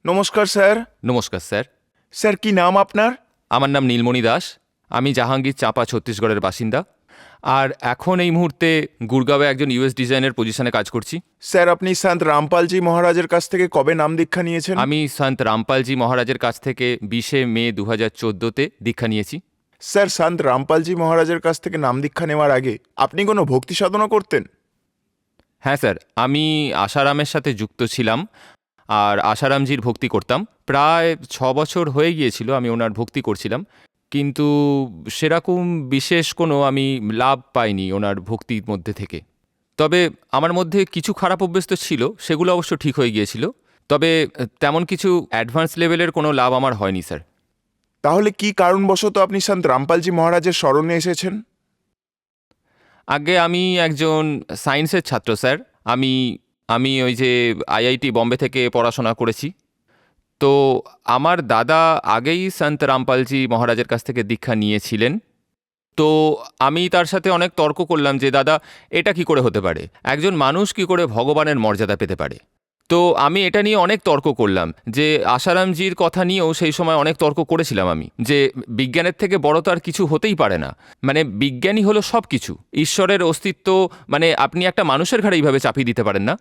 নমস্কার স্যার। নমস্কার sir. Sir, কি নাম আপনার? আমার নাম নীলমণি দাস। আমি জাহাঙ্গীর চাঁপা, ছত্তিশগড়ের বাসিন্দা। আর এখন এই মুহূর্তে গুরগাঁওয়ে একজন ইউএস ডিজাইনের পজিশনে কাজ করছি। স্যার, আপনি সন্ত রামপালজি মহারাজের কাছ থেকে কবে নাম দীক্ষা নিয়েছেন? আমি সন্ত রামপালজি মহারাজের কাছ থেকে 20শে মে 2014-তে দীক্ষা নিয়েছি। স্যার, সন্ত রামপালজি মহারাজের কাছ থেকে নাম দীক্ষা নেওয়ার আগে আপনি কোনো ভক্তি সাধনা করতেন? হ্যাঁ স্যার, আমি আসারামের সাথে যুক্ত ছিলাম আর আসারামজির ভক্তি করতাম। প্রায় 6 বছর হয়ে গিয়েছিল আমি ওনার ভক্তি করছিলাম, কিন্তু সেরকম বিশেষ কোনো আমি লাভ পাইনি ওনার ভক্তির মধ্যে থেকে। তবে আমার মধ্যে কিছু খারাপ অভ্যেস তো ছিল, সেগুলো অবশ্য ঠিক হয়ে গিয়েছিল। তবে তেমন কিছু অ্যাডভান্স লেভেলের কোনো লাভ আমার হয়নি স্যার। তাহলে কি কারণবশত আপনি সন্ত রামপালজি মহারাজের শরণে এসেছেন? আগে আমি একজন সায়েন্সের ছাত্র স্যার। আমি আমি ওই যে আইআইটি বম্বে থেকে পড়াশোনা করেছি। তো আমার দাদা আগেই সন্ত রামপালজি মহারাজের কাছ থেকে দীক্ষা নিয়েছিলেন। তো আমি তার সাথে অনেক তর্ক করলাম যে দাদা, এটা কি করে হতে পারে, একজন মানুষ কি করে ভগবানের মর্যাদা পেতে পারে। তো আমি এটা নিয়ে অনেক তর্ক করলাম, যে আসারামজির কথা নিয়েও সেই সময় অনেক তর্ক করেছিলাম আমি, যে বিজ্ঞানের থেকে বড় তো আর কিছু হতেই পারে না। মানে বিজ্ঞানই হলো সব কিছু, ঈশ্বরের অস্তিত্ব মানে আপনি একটা মানুষের ঘাড়ে এইভাবে চাপিয়ে দিতে পারেন না।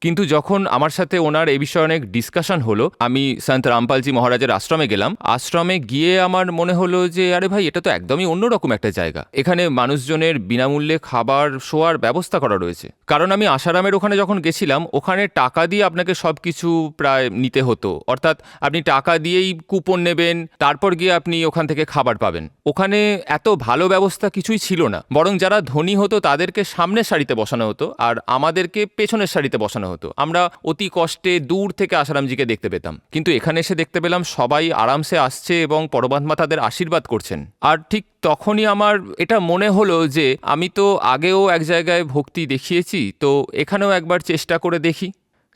কিন্তু যখন আমার সাথে ওনার এই বিষয়ে অনেক ডিসকাশন হলো, আমি সন্ত রামপালজি মহারাজের আশ্রমে গেলাম। আশ্রমে গিয়ে আমার মনে হলো যে আরে ভাই, এটা তো একদমই অন্যরকম একটা জায়গা। এখানে মানুষজনের বিনামূল্যে খাবার শোয়ার ব্যবস্থা করা রয়েছে। কারণ আমি আসারামের ওখানে যখন গেছিলাম, ওখানে টাকা দিয়ে আপনাকে সব কিছু প্রায় নিতে হতো। অর্থাৎ আপনি টাকা দিয়েই কুপন নেবেন, তারপর গিয়ে আপনি ওখান থেকে খাবার পাবেন। ওখানে এত ভালো ব্যবস্থা কিছুই ছিল না, বরং যারা ধনী হতো তাদেরকে সামনের সারিতে বসানো হতো আর আমাদেরকে পেছনের সারিতে বসানো হতো। আমরা অতি কষ্টে দূর থেকে আসারামজিকে দেখতে পেতাম, কিন্তু এখানে এসে দেখতে পেলাম সবাই আরামসে আসছে এবং পরমাত্মা তাদের আশীর্বাদ করছেন। আর ঠিক তখনই আমার এটা মনে হলো যে আমি তো আগেও এক জায়গায় ভক্তি দেখিয়েছি, তো এখানেও একবার চেষ্টা করে দেখি।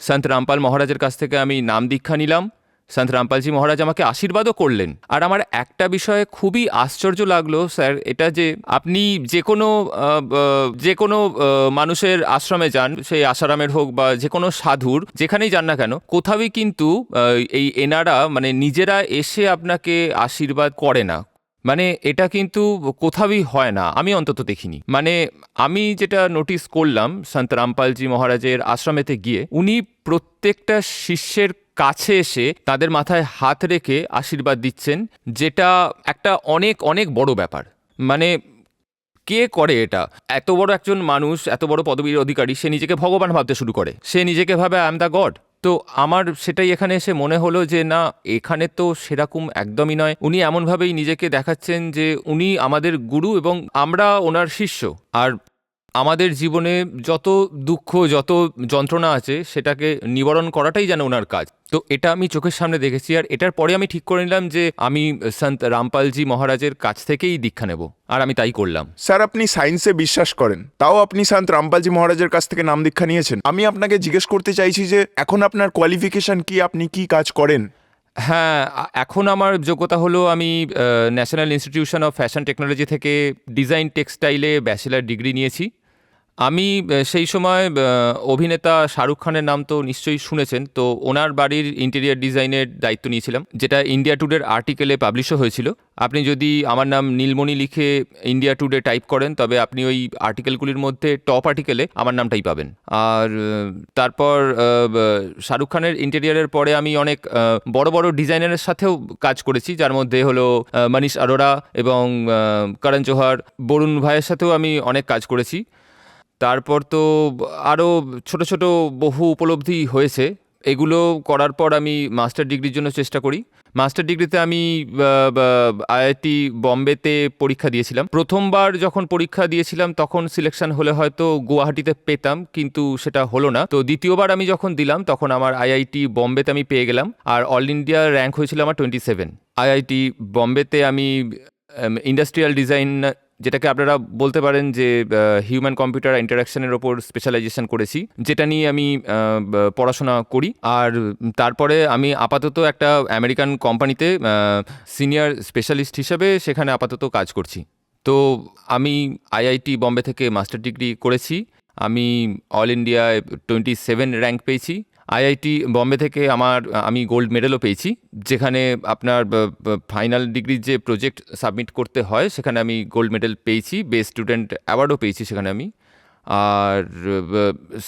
সন্ত রামপাল মহারাজের কাছ থেকে আমি নাম দীক্ষা নিলাম। সন্ত রামপালজি মহারাজ আমাকে আশীর্বাদও করলেন। আর আমার একটা বিষয়ে খুবই আশ্চর্য লাগলো স্যার, এটা যে আপনি যে কোনো মানুষের আশ্রমে যান, সেই আসারামের হোক বা যে কোনো সাধুর যেখানেই যান না কেন, কোথাওই কিন্তু এই এনারা মানে নিজেরা এসে আপনাকে আশীর্বাদ করে না। মানে এটা কিন্তু কোথাওই হয় না, আমি অন্তত দেখিনি। মানে আমি যেটা নোটিস করলাম সন্ত রামপালজি মহারাজের আশ্রমেতে গিয়ে, উনি প্রত্যেকটা শিষ্যের কাছে এসে তাদের মাথায় হাত রেখে আশীর্বাদ দিচ্ছেন, যেটা একটা অনেক অনেক বড় ব্যাপার। মানে কে করে এটা? এত বড় একজন মানুষ, এত বড় পদবীর অধিকারী, সে নিজেকে ভগবান ভাবতে শুরু করে, সে নিজেকে ভাবে আই এম দ্য গড। তো আমার সেটাই এখানে এসে মনে হলো যে না, এখানে তো সেরকম একদমই নয়। উনি এমনভাবেই নিজেকে দেখাচ্ছেন যে উনি আমাদের গুরু এবং আমরা ওনার শিষ্য। আর আমাদের জীবনে যত দুঃখ, যত যন্ত্রণা আছে, সেটাকে নিবারণ করাটাই যেন ওনার কাজ। তো এটা আমি চোখের সামনে দেখেছি, আর এটার পরে আমি ঠিক করে নিলাম যে আমি সন্ত রামপালজি মহারাজের কাছ থেকেই দীক্ষা নেব, আর আমি তাই করলাম। স্যার, আপনি সায়েন্সে বিশ্বাস করেন, তাও আপনি সন্ত রামপালজি মহারাজের কাছ থেকে নাম দীক্ষা নিয়েছেন। আমি আপনাকে জিজ্ঞেস করতে চাইছি যে এখন আপনার কোয়ালিফিকেশন কি, আপনি কি কাজ করেন? হ্যাঁ, এখন আমার যোগ্যতা হলো আমি national institution of fashion technology থেকে ডিজাইন টেক্সটাইলে ব্যাচেলার ডিগ্রি নিয়েছি। আমি সেই সময় অভিনেতা শাহরুখ খানের নাম তো নিশ্চয়ই শুনেছেন, তো ওনার বাড়ির ইন্টেরিয়ার ডিজাইনের দায়িত্ব নিয়েছিলাম, যেটা ইন্ডিয়া টুডের আর্টিকেলে পাবলিশও হয়েছিল। আপনি যদি আমার নাম নীলমণি লিখে ইন্ডিয়া টুডে টাইপ করেন, তবে আপনি ওই আর্টিকেলগুলির মধ্যে টপ আর্টিকেলে আমার নামটাই পাবেন। আর তারপর শাহরুখ খানের ইন্টেরিয়ারের পরে আমি অনেক বড় বড় ডিজাইনারের সাথেও কাজ করেছি, যার মধ্যে হলো মনীষ আরোরা এবং করণ জোহর, বরুণ ভাইয়ের সাথেও আমি অনেক কাজ করেছি। তারপর তো আরও ছোট ছোট বহু উপলব্ধি হয়েছে। এগুলো করার পর আমি মাস্টার ডিগ্রির জন্য চেষ্টা করি। মাস্টার ডিগ্রিতে আমি আইআইটি বম্বেতে পরীক্ষা দিয়েছিলাম। প্রথমবার যখন পরীক্ষা দিয়েছিলাম তখন সিলেকশন হলে হয়তো গুয়াহাটিতে পেতাম, কিন্তু সেটা হলো না। তো দ্বিতীয়বার আমি যখন দিলাম তখন আমার আইআইটি বম্বেতে আমি পেয়ে গেলাম, আর অল ইন্ডিয়া র্যাঙ্ক হয়েছিল আমার 27। আইআইটি বম্বেতে আমি ইন্ডাস্ট্রিয়াল ডিজাইন, যেটাকে আপনারা বলতে পারেন যে হিউম্যান কম্পিউটার ইন্টারাকশনের ওপর স্পেশালাইজেশন করেছি, যেটা নিয়ে আমি পড়াশোনা করি। আর তারপরে আমি আপাতত একটা আমেরিকান কোম্পানিতে সিনিয়র স্পেশালিস্ট হিসেবে সেখানে আপাতত কাজ করছি। তো আমি আইআইটি বম্বে থেকে মাস্টার ডিগ্রি করেছি। আমি অল ইন্ডিয়ায় 27 র্যাঙ্ক পেয়েছি। আইআইটি বম্বে থেকে আমি গোল্ড মেডেলও পেয়েছি, যেখানে আপনার ফাইনাল ডিগ্রির যে প্রজেক্ট সাবমিট করতে হয় সেখানে আমি গোল্ড মেডেল পেয়েছি, বেস্ট স্টুডেন্ট অ্যাওয়ার্ডও পেয়েছি সেখানে আমি। আর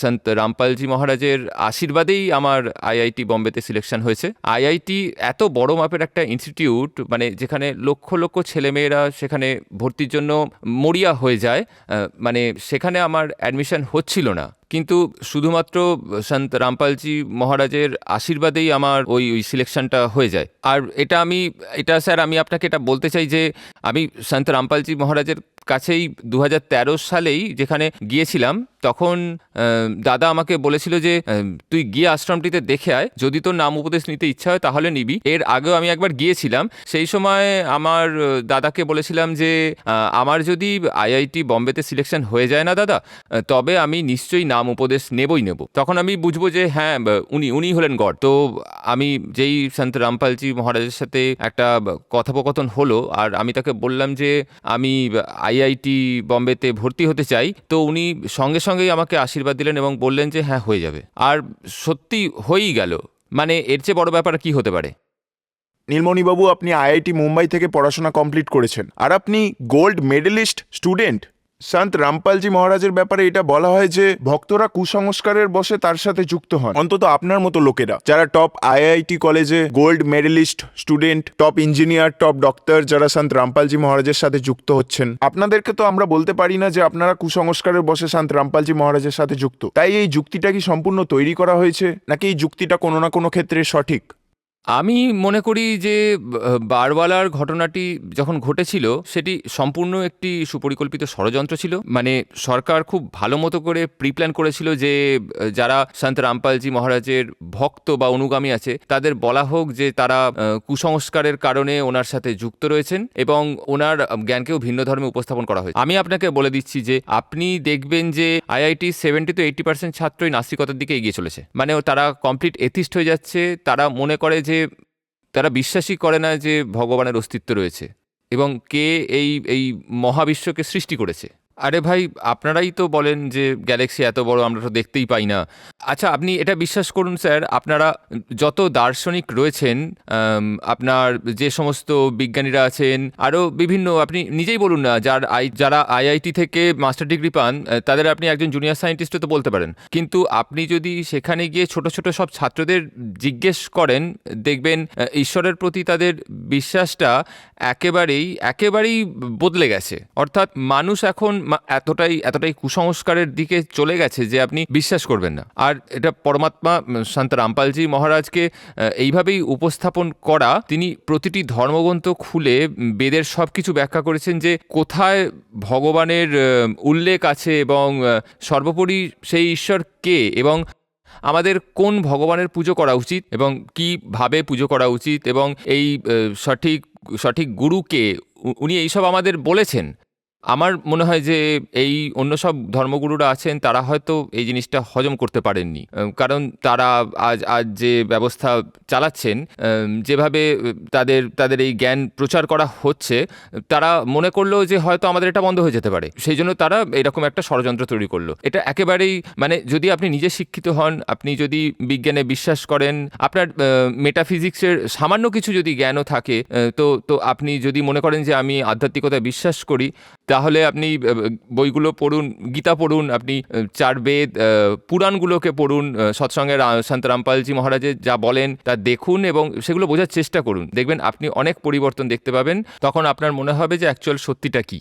সন্ত রামপালজি মহারাজের আশীর্বাদেই আমার আইআইটি বম্বেতে সিলেকশন হয়েছে। আইআইটি এত বড় মাপের একটা ইনস্টিটিউট, মানে যেখানে লক্ষ লক্ষ ছেলেমেয়েরা সেখানে ভর্তির জন্য মরিয়া হয়ে যায়, মানে সেখানে আমার অ্যাডমিশন হচ্ছিল না, কিন্তু শুধুমাত্র সন্ত রামপালজি মহারাজের আশীর্বাদেই আমার ওই সিলেকশনটা হয়ে যায়। আর এটা স্যার আমি আপনাকে এটা বলতে চাই যে আমি সন্ত রামপালজি মহারাজের কাছেই 2013 সালেই যেখানে গিয়েছিলাম, তখন দাদা আমাকে বলেছিল যে তুই গিয়ে আশ্রমটিতে দেখে আয়, যদি তোর নাম উপদেশ নিতে ইচ্ছা হয় তাহলে নিবি। এর আগেও আমি একবার গিয়েছিলাম, সেই সময় আমার দাদাকে বলেছিলাম যে আমার যদি আইআইটি বম্বেতে সিলেকশন হয়ে যায় না দাদা, তবে আমি নিশ্চয়ই নাম উপদেশ নেবই নেব। তখন আমি বুঝবো যে হ্যাঁ উনি হলেন গড। তো আমি যেই সন্ত রামপালজি মহারাজের সাথে একটা কথোপকথন হলো, আর আমি তাকে বললাম যে আমি আইআইটি বম্বেতে ভর্তি হতে চাই, তো উনি সঙ্গে সঙ্গেই আমাকে আশীর্বাদ দিলেন এবং বললেন যে হ্যাঁ হয়ে যাবে। আর সত্যি হয়েই গেল, মানে এর চেয়ে বড় ব্যাপার কি হতে পারে। নীলমণিবাবু, আপনি আইআইটি মুম্বাই থেকে পড়াশোনা কমপ্লিট করেছেন, আর আপনি গোল্ড মেডেলিস্ট স্টুডেন্ট। সন্ত রামপালজি মহারাজের ব্যাপারে এটা বলা হয় যে ভক্তরা কুসংস্কারের বশে তার সাথে যুক্ত হন। অন্তত আপনার মতো লোকেরা যারা টপ আইআইটি কলেজে gold medalist student, top engineer, top doctor, যারা সন্ত রামপালজি মহারাজের সাথে যুক্ত হচ্ছেন, আপনাদেরকে তো আমরা বলতে পারি না যে আপনারা কুসংস্কারের বশে সন্ত রামপালজি মহারাজের সাথে যুক্ত। তাই এই যুক্তিটা কি সম্পূর্ণ তৈরি করা হয়েছে, নাকি এই যুক্তিটা কোনো না কোনো ক্ষেত্রে সঠিক? আমি মনে করি যে বারওয়ালার ঘটনাটি যখন ঘটেছিল সেটি সম্পূর্ণ একটি সুপরিকল্পিত ষড়যন্ত্র ছিল। মানে সরকার খুব ভালো মতো করে প্রিপ্ল্যান করেছিল যে যারা সন্ত রামপালজি মহারাজের ভক্ত বা অনুগামী আছে তাদের বলা হোক যে তারা কুসংস্কারের কারণে ওনার সাথে যুক্ত রয়েছেন এবং ওনার জ্ঞানকেও ভিন্ন ধর্মে উপস্থাপন করা হয়েছে। আমি আপনাকে বলে দিচ্ছি যে আপনি দেখবেন যে আইআইটি 70 to 80% ছাত্রই নাস্তিকতার দিকে এগিয়ে চলেছে। মানে তারা কমপ্লিট এথিস্ট হয়ে যাচ্ছে, তারা মনে করে যে তারা বিশ্বাসই করে না যে ভগবানের অস্তিত্ব রয়েছে এবং কে এই মহাবিশ্বকে সৃষ্টি করেছে। আরে ভাই, আপনারাই তো বলেন যে গ্যালাক্সি এত বড় আমরা তো দেখতেই পাই না। আচ্ছা, আপনি এটা বিশ্বাস করুন স্যার, আপনারা যত দার্শনিক রয়েছেন, আপনার যে সমস্ত বিজ্ঞানীরা আছেন, আরও বিভিন্ন, আপনি নিজেই বলুন না, যারা আইআইটি থেকে মাস্টার ডিগ্রি পান তাদের আপনি একজন জুনিয়র সায়েন্টিস্টও তো বলতে পারেন, কিন্তু আপনি যদি সেখানে গিয়ে ছোট ছোট সব ছাত্রদের জিজ্ঞেস করেন, দেখবেন ঈশ্বরের প্রতি তাদের বিশ্বাসটা একেবারেই বদলে গেছে। অর্থাৎ মানুষ এখন এতটাই কুসংস্কারের দিকে চলে গেছে যে আপনি বিশ্বাস করবেন না। আর এটা পরমাত্মা সন্ত রামপালজি মহারাজকে এইভাবেই উপস্থাপন করা, তিনি প্রতিটি ধর্মগ্রন্থ খুলে বেদের সব কিছু ব্যাখ্যা করেছেন যে কোথায় ভগবানের উল্লেখ আছে এবং সর্বোপরি সেই ঈশ্বর কে এবং আমাদের কোন ভগবানের পুজো করা উচিত এবং কীভাবে পুজো করা উচিত এবং এই সঠিক গুরুকে উনি এইসব আমাদের বলেছেন। আমার মনে হয় যে এই অন্য সব ধর্মগুরুরা আছেন তারা হয়তো এই জিনিসটা হজম করতে পারেননি, কারণ তারা আজ যে ব্যবস্থা চালাচ্ছেন, যেভাবে তাদের এই জ্ঞান প্রচার করা হচ্ছে, তারা মনে করলো যে হয়তো আমাদের এটা বন্ধ হয়ে যেতে পারে, সেই জন্য তারা এরকম একটা ষড়যন্ত্র তৈরি করলো। এটা একেবারেই, মানে যদি আপনি নিজে শিক্ষিত হন, আপনি যদি বিজ্ঞানে বিশ্বাস করেন, আপনার মেটাফিজিক্সের সামান্য কিছু যদি জ্ঞানও থাকে, তো আপনি যদি মনে করেন যে আমি আধ্যাত্মিকতায় বিশ্বাস করি, তাহলে আপনি বইগুলো পড়ুন, গীতা পড়ুন, আপনি চার বেদ, পুরাণগুলোকে পড়ুন, সৎসঙ্গের সন্ত রামপালজি মহারাজের যা বলেন তা দেখুন এবং সেগুলো বোঝার চেষ্টা করুন। দেখবেন আপনি অনেক পরিবর্তন দেখতে পাবেন, তখন আপনার মনে হবে যে অ্যাকচুয়াল সত্যিটা কী।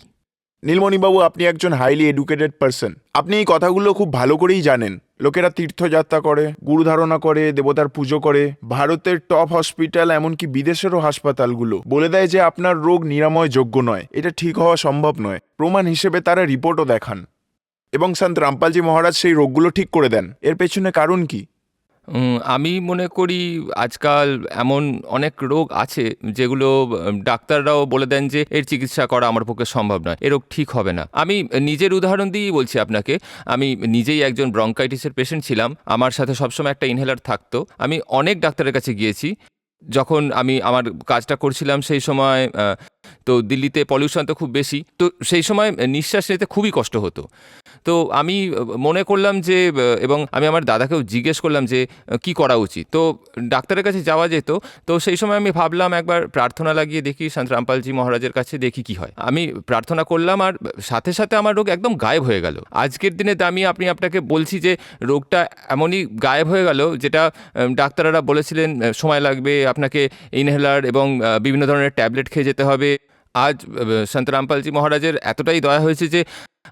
নীলমণিবাবু, আপনি একজন হাইলি এডুকেটেড পারসন, আপনি এই কথাগুলো খুব ভালো করেই জানেন। লোকেরা তীর্থযাত্রা করে, গুরু ধারণা করে, দেবতার পুজো করে, ভারতের টপ হসপিটাল, এমনকি বিদেশেরও হাসপাতালগুলো বলে দেয় যে আপনার রোগ নিরাময় যোগ্য নয়, এটা ঠিক হওয়া সম্ভব নয়। প্রমাণ হিসেবে তারা রিপোর্টও দেখান এবং সন্ত রামপালজি মহারাজ সেই রোগগুলো ঠিক করে দেন। এর পেছনে কারণ কি? আমি মনে করি আজকাল এমন অনেক রোগ আছে যেগুলো ডাক্তাররাও বলে দেন যে এর চিকিৎসা করা আমার পক্ষে সম্ভব নয়, এ রোগ ঠিক হবে না। আমি নিজের উদাহরণ দিয়েই বলছি আপনাকে, আমি নিজেই একজন ব্রঙ্কাইটিসের পেশেন্ট ছিলাম, আমার সাথে সবসময় একটা ইনহেলার থাকতো। আমি অনেক ডাক্তারের কাছে গিয়েছি, যখন আমি আমার কাজটা করছিলাম সেই সময় তো দিল্লিতে পলিউশন তো খুব বেশি, তো সেই সময় নিঃশ্বাস নিতে খুবই কষ্ট হতো। তো আমি মনে করলাম যে এবং আমি আমার দাদাকেও জিজ্ঞেস করলাম যে কি করা উচিত। তো ডাক্তারের কাছে যাওয়া যেত, তো সেই সময় আমি ভাবলাম একবার প্রার্থনা লাগিয়ে দেখি সন্ত রামপালজি মহারাজের কাছে, দেখি কি হয়। আমি প্রার্থনা করলাম আর সাথে সাথে আমার রোগ একদম গায়েব হয়ে গেল। আজকের দিনে আমি আপনাকে বলছি যে রোগটা এমনই গায়েব হয়ে গেল, যেটা ডাক্তাররা বলেছিলেন সময় লাগবে, আপনাকে ইনহেলার এবং বিভিন্ন ধরনের ট্যাবলেট খেয়ে যেতে হবে। আজ সন্ত রামপালজি মহারাজের এতটাই দয়া হয়েছে যে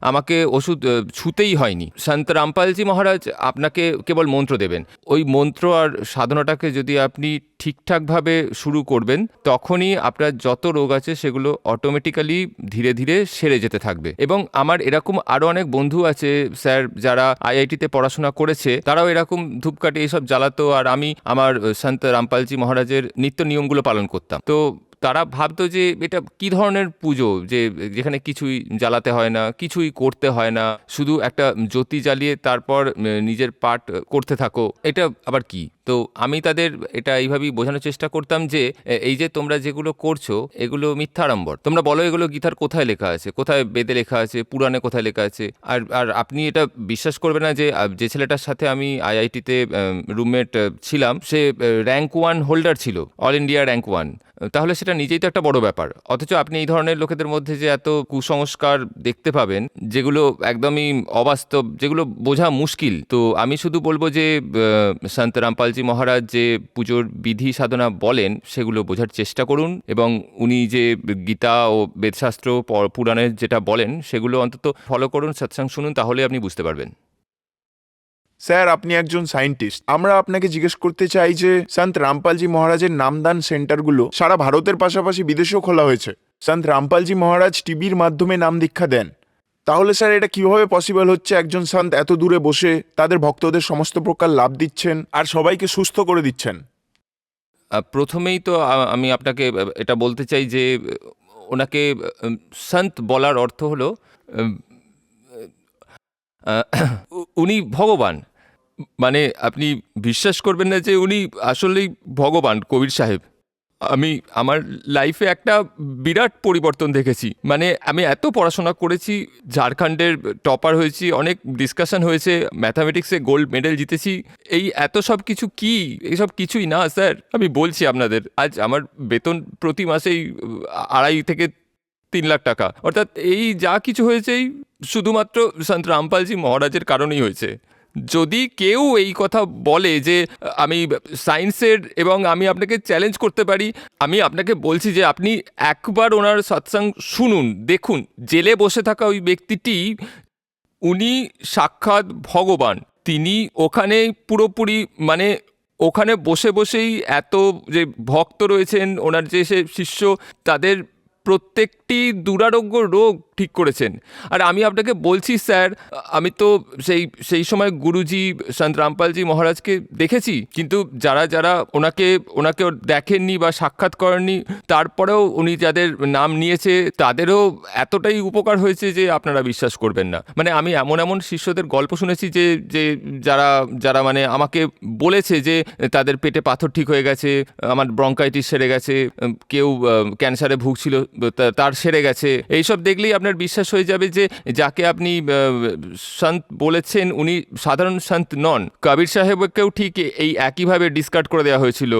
আমাকে ওষুধ ছুতেই হয়নি। সন্ত রামপালজি মহারাজ আপনাকে কেবল মন্ত্র দেবেন। ওই মন্ত্র আর সাধনাটাকে যদি আপনি ঠিকঠাকভাবে শুরু করবেন, তখনই আপনার যত রোগ আছে সেগুলো অটোমেটিক্যালি ধীরে ধীরে সেরে যেতে থাকবে। এবং আমার এরকম আরও অনেক বন্ধু আছে স্যার, যারা আইআইটিতে পড়াশোনা করেছে, তারাও এরকম ধূপকাঠি এইসব জ্বালাতো, আর আমি আমার সন্ত রামপালজি মহারাজের নিত্য নিয়মগুলো পালন করতাম। তো তারা ভাবতো যে এটা কি ধরনের পুজো, যে যেখানে কিছুই জ্বালাতে হয় না, কিছুই করতে হয় না, শুধু একটা জ্যোতি জ্বালিয়ে তারপর নিজের পাঠ করতে থাকো, এটা আবার কি? তো আমি তাদের এটা এইভাবেই বোঝানোর চেষ্টা করতাম যে এই যে তোমরা যেগুলো করছো এগুলো মিথ্যাড়ম্বর। তোমরা বলো এগুলো গীতার কোথায় লেখা আছে, কোথায় বেদে লেখা আছে, পুরাণে কোথায় লেখা আছে? আর আর আপনি এটা বিশ্বাস করবে না যে যে ছেলেটার সাথে আমি আইআইটিতে রুমমেট ছিলাম, সে র্যাঙ্ক 1 হোল্ডার ছিল, অল ইন্ডিয়া র্যাঙ্ক 1। তাহলে সেটা নিজেই তো একটা বড় ব্যাপার। অথচ আপনি এই ধরনের লোকেদের মধ্যে যে এত কুসংস্কার দেখতে পাবেন, যেগুলো একদমই অবাস্তব, যেগুলো বোঝা মুশকিল। তো আমি শুধু বলবো যে সন্ত রামপালজি মহারাজ যে পুজোর বিধি সাধনা বলেন সেগুলো বোঝার চেষ্টা করুন, এবং উনি যে গীতা ও বেদশাস্ত্র পুরাণের যেটা বলেন সেগুলো অন্তত ফলো করুন, সৎসঙ্গ শুনুন, তাহলে আপনি বুঝতে পারবেন। স্যার, আপনি একজন সায়েন্টিস্ট। আমরা আপনাকে জিজ্ঞেস করতে চাই যে সন্ত রামপালজি মহারাজের নামদান সেন্টারগুলো সারা ভারতের পাশাপাশি বিদেশেও খোলা হয়েছে। সন্ত রামপালজি মহারাজ টিভির মাধ্যমে নাম দীক্ষা দেন। তাহলে স্যার এটা কিভাবে পসিবল হচ্ছে একজন সন্ত এত দূরে বসে তাদের ভক্তদের সমস্ত প্রকার লাভ দিচ্ছেন আর সবাইকে সুস্থ করে দিচ্ছেন? প্রথমেই তো আমি আপনাকে এটা বলতে চাই যে ওনাকে সন্ত বলার অর্থ হলো উনি ভগবান। মানে আপনি বিশ্বাস করবেন না যে উনি আসলেই ভগবান, কবির সাহেব। আমি আমার লাইফে একটা বিরাট পরিবর্তন দেখেছি। মানে আমি এত পড়াশোনা করেছি, ঝাড়খণ্ডের টপার হয়েছি, অনেক ডিসকাশন হয়েছে, ম্যাথামেটিক্সে গোল্ড মেডেল জিতেছি। এই এত সব কিছু কি? এইসব কিছুই না স্যার, আমি বলছি আপনাদের। আজ আমার বেতন প্রতি মাসেই 2.5 থেকে 3 লাখ টাকা। অর্থাৎ এই যা কিছু হয়েছে এই শুধুমাত্র সন্ত রামপালজি মহারাজের কারণেই হয়েছে। যদি কেউ এই কথা বলে যে আমি সায়েন্সের, এবং আমি আপনাকে চ্যালেঞ্জ করতে পারি, আমি আপনাকে বলছি যে আপনি একবার ওনার সৎসঙ্গ শুনুন, দেখুন। জেলে বসে থাকা ওই ব্যক্তিটি, উনি সাক্ষাৎ ভগবান। তিনি ওখানে পুরোপুরি, মানে ওখানে বসে বসেই এত যে ভক্ত রয়েছেন, ওনার যে সে শিষ্য, তাদের প্রত্যেকটি দুরারোগ্য রোগ ঠিক করেছেন। আর আমি আপনাকে বলছি স্যার, আমি তো সেই সময় গুরুজি সন্ত রামপালজি মহারাজকে দেখেছি, কিন্তু যারা যারা ওনাকে দেখেননি বা সাক্ষাৎ করেননি, তারপরেও উনি যাদের নাম নিয়েছে তাদেরও এতটাই উপকার হয়েছে যে আপনারা বিশ্বাস করবেন না। মানে আমি এমন এমন শিষ্যদের গল্প শুনেছি যে যে যারা যারা মানে আমাকে বলেছে যে তাদের পেটে পাথর ঠিক হয়ে গেছে, আমার ব্রঙ্কাইটিস সেরে গেছে, কেউ ক্যান্সারে ভুগছিল তার সেরে গেছে। এইসব দেখলেই আপনার বিশ্বাস হয়ে যাবে যে যাকে আপনি সন্ত বলেছেন উনি সাধারণ সন্ত নন। কবির সাহেবকেও ঠিক এই একইভাবে ডিসকার্ড করে দেওয়া হয়েছিল,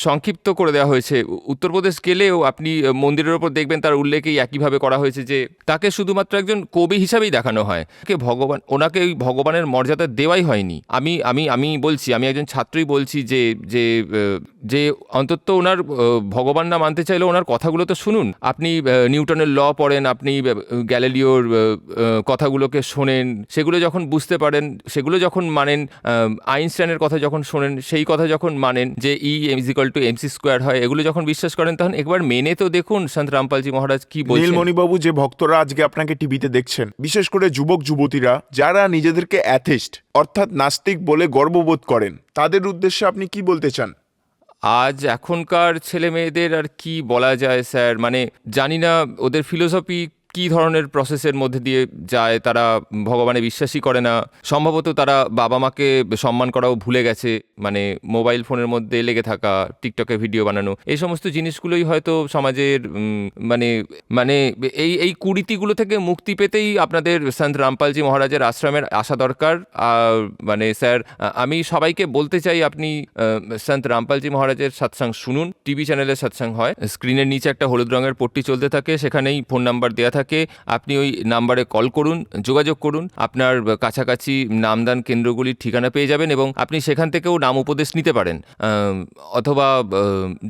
সংক্ষিপ্ত করে দেওয়া হয়েছে। উত্তরপ্রদেশ গেলেও আপনি মন্দিরের ওপর দেখবেন তার উল্লেখেই একইভাবে করা হয়েছে যে তাকে শুধুমাত্র একজন কবি হিসাবেই দেখানো হয়, ভগবান, ওনাকে ওই ভগবানের মর্যাদা দেওয়াই হয়নি। আমি আমি আমি বলছি, আমি একজন ছাত্রই বলছি যে যে যে অন্তত ওনার ভগবান না মানতে চাইলে ওনার কথাগুলো তো শুনুন। আপনি নিউটনের ল পড়েন, আপনি গ্যালিলিওর কথাগুলোকে শোনেন, সেগুলো যখন বুঝতে পারেন, সেগুলো যখন মানেন, আইনস্টাইনের কথা যখন শোনেন, সেই কথা যখন মানেন যে E=mc² হয়, এগুলো যখন বিশ্বাস করেন, তখন একবার মেনে তো দেখুন সন্ত রামপালজি মহারাজ কি বলছেন। নীলমণিবাবু, যে ভক্তরা আজকে আপনাকে টিভিতে দেখছেন, বিশেষ করে যুবক যুবতীরা যারা নিজেদেরকে অ্যাথিস্ট অর্থাৎ নাস্তিক বলে গর্ববোধ করেন, তাদের উদ্দেশ্যে আপনি কি বলতে চান? আজ এখনকার ছেলে মেয়েদের আর কি বলা যায় স্যার, মানে জানি না ওদের ফিলোসফি কী ধরনের প্রসেসের মধ্যে দিয়ে যায়, তারা ভগবানে বিশ্বাসই করে না, সম্ভবত তারা বাবা মাকে সম্মান করাও ভুলে গেছে, মানে মোবাইল ফোনের মধ্যে লেগে থাকা, টিকটকে ভিডিও বানানো, এই সমস্ত জিনিসগুলোই হয়তো সমাজের মানে মানে এই কুরীতিগুলো থেকে মুক্তি পেতেই আপনাদের সন্ত রামপালজি মহারাজের আশ্রমের আসা দরকার। আর মানে স্যার, আমি সবাইকে বলতে চাই আপনি সন্ত রামপালজি মহারাজের সৎসঙ্গ শুনুন। টিভি চ্যানেলে সৎসঙ্গ হয়, স্ক্রিনের নিচে একটা হলুদ রঙের পট্টি চলতে থাকে, সেখানেই ফোন নাম্বার দেওয়া থাকে, আপনি ওই নাম্বারে কল করুন, যোগাযোগ করুন, আপনার কাছাকাছি নামদান কেন্দ্রগুলির ঠিকানা পেয়ে যাবেন এবং আপনি সেখান থেকেও নাম উপদেশ নিতে পারেন। অথবা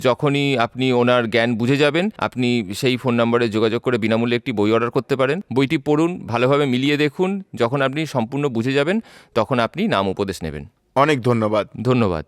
যখনই আপনি ওনার জ্ঞান বুঝে যাবেন, আপনি সেই ফোন নাম্বারে যোগাযোগ করে বিনামূল্যে একটি বই অর্ডার করতে পারেন। বইটি পড়ুন, ভালোভাবে মিলিয়ে দেখুন, যখন আপনি সম্পূর্ণ বুঝে যাবেন তখন আপনি নাম উপদেশ নেবেন। অনেক ধন্যবাদ। ধন্যবাদ।